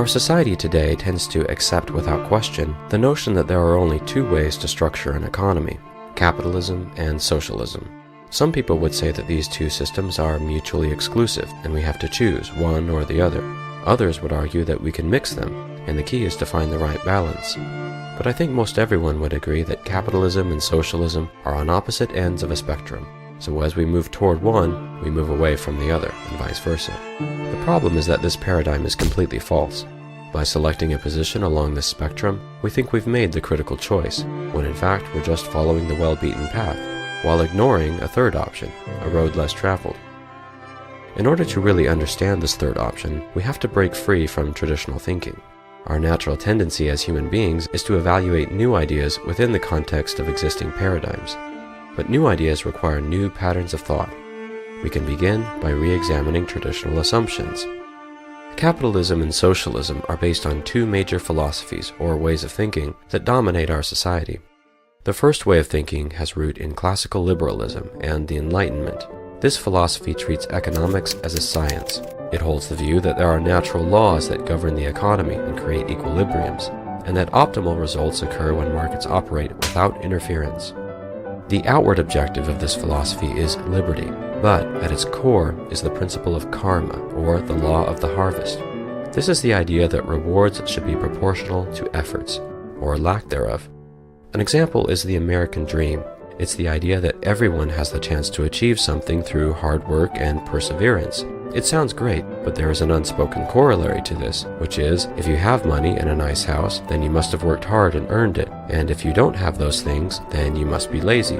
Our society today tends to accept without question the notion that there are only two ways to structure an economy: capitalism and socialism. Some people would say that these two systems are mutually exclusive and we have to choose one or the other. Others would argue that we can mix them, and the key is to find the right balance. But I think most everyone would agree that capitalism and socialism are on opposite ends of a spectrum. So as we move toward one, we move away from the other, and vice versa. The problem is that this paradigm is completely false. By selecting a position along this spectrum, we think we've made the critical choice, when in fact we're just following the well-beaten path, while ignoring a third option, a road less traveled. In order to really understand this third option, we have to break free from traditional thinking. Our natural tendency as human beings is to evaluate new ideas within the context of existing paradigms. But new ideas require new patterns of thought. We can begin by re-examining traditional assumptions. Capitalism and socialism are based on two major philosophies or ways of thinking that dominate our society. The first way of thinking has root in classical liberalism and the Enlightenment. This philosophy treats economics as a science. It holds the view that there are natural laws that govern the economy and create equilibriums, and that optimal results occur when markets operate without interference. The outward objective of this philosophy is liberty, but at its core is the principle of karma, or the law of the harvest. This is the idea that rewards should be proportional to efforts, or lack thereof. An example is the American dream. It's the idea that everyone has the chance to achieve something through hard work and perseverance. It sounds great, but there is an unspoken corollary to this, which is, if you have money and a nice house, then you must have worked hard and earned it, and if you don't have those things, then you must be lazy.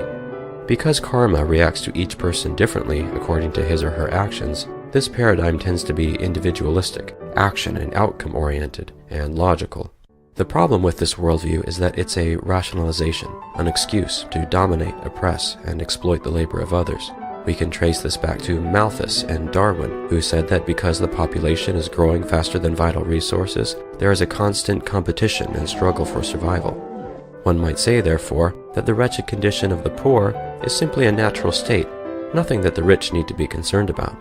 Because karma reacts to each person differently according to his or her actions, this paradigm tends to be individualistic, action and outcome oriented, and logical. The problem with this worldview is that it's a rationalization, an excuse to dominate, oppress, and exploit the labor of others. We can trace this back to Malthus and Darwin, who said that because the population is growing faster than vital resources, there is a constant competition and struggle for survival. One might say, therefore, that the wretched condition of the poor is simply a natural state, nothing that the rich need to be concerned about.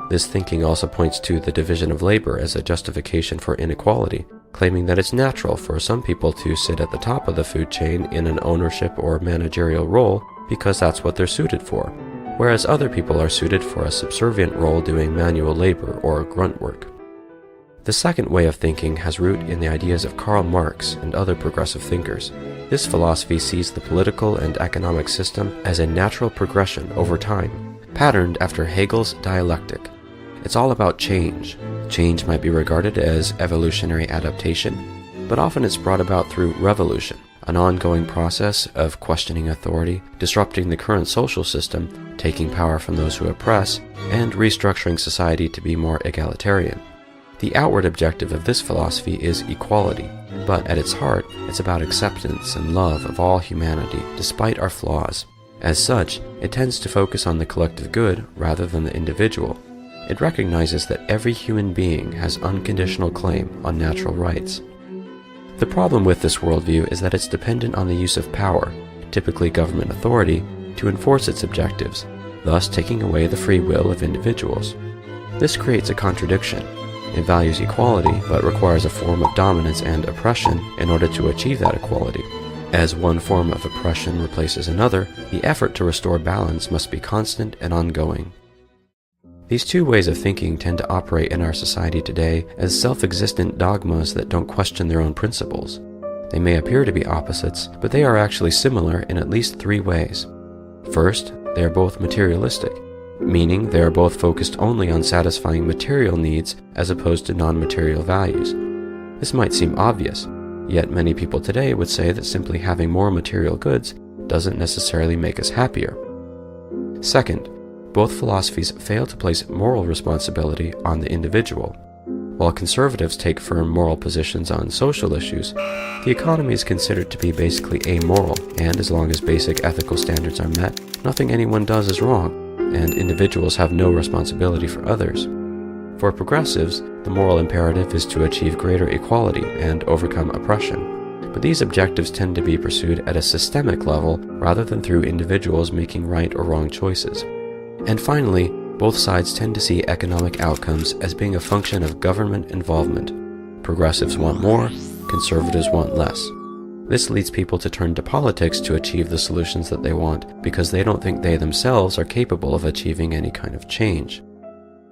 This thinking also points to the division of labor as a justification for inequality, claiming that it's natural for some people to sit at the top of the food chain in an ownership or managerial role because that's what they're suited for, whereas other people are suited for a subservient role doing manual labor or grunt work. The second way of thinking has root in the ideas of Karl Marx and other progressive thinkers. This philosophy sees the political and economic system as a natural progression over time, patterned after Hegel's dialectic. It's all about change. Change might be regarded as evolutionary adaptation, but often it's brought about through revolution, an ongoing process of questioning authority, disrupting the current social system, taking power from those who oppress, and restructuring society to be more egalitarian. The outward objective of this philosophy is equality, but at its heart, it's about acceptance and love of all humanity, despite our flaws. As such, it tends to focus on the collective good rather than the individual. It recognizes that every human being has unconditional claim on natural rights. The problem with this worldview is that it's dependent on the use of power, typically government authority, to enforce its objectives, thus taking away the free will of individuals. This creates a contradiction. It values equality, but requires a form of dominance and oppression in order to achieve that equality. As one form of oppression replaces another, the effort to restore balance must be constant and ongoing. These two ways of thinking tend to operate in our society today as self-existent dogmas that don't question their own principles. They may appear to be opposites, but they are actually similar in at least three ways. First, they are both materialistic, meaning they are both focused only on satisfying material needs as opposed to non-material values. This might seem obvious, yet many people today would say that simply having more material goods doesn't necessarily make us happier. Second, both philosophies fail to place moral responsibility on the individual. While conservatives take firm moral positions on social issues, the economy is considered to be basically amoral, and as long as basic ethical standards are met, nothing anyone does is wrong, and individuals have no responsibility for others. For progressives, the moral imperative is to achieve greater equality and overcome oppression, but these objectives tend to be pursued at a systemic level rather than through individuals making right or wrong choices. And finally, both sides tend to see economic outcomes as being a function of government involvement. Progressives want more, conservatives want less. This leads people to turn to politics to achieve the solutions that they want because they don't think they themselves are capable of achieving any kind of change.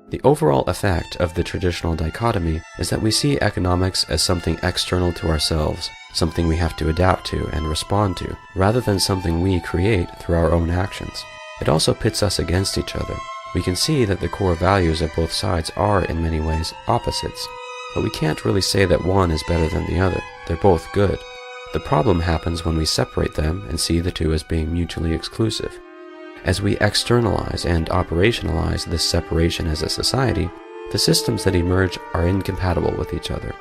The overall effect of the traditional dichotomy is that we see economics as something external to ourselves, something we have to adapt to and respond to, rather than something we create through our own actions. It also pits us against each other. We can see that the core values of both sides are, in many ways, opposites, but we can't really say that one is better than the other. They're both good. The problem happens when we separate them and see the two as being mutually exclusive. As we externalize and operationalize this separation as a society, the systems that emerge are incompatible with each other.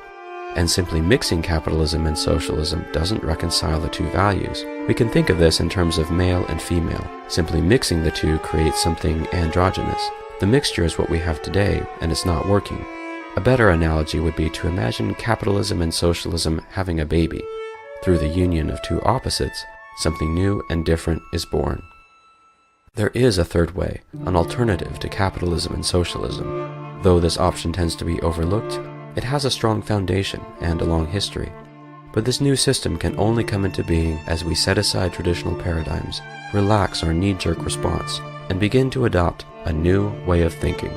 And simply mixing capitalism and socialism doesn't reconcile the two values. We can think of this in terms of male and female. Simply mixing the two creates something androgynous. The mixture is what we have today, and it's not working. A better analogy would be to imagine capitalism and socialism having a baby. Through the union of two opposites, something new and different is born. There is a third way, an alternative to capitalism and socialism. Though this option tends to be overlooked, it has a strong foundation and a long history. But this new system can only come into being as we set aside traditional paradigms, relax our knee-jerk response, and begin to adopt a new way of thinking.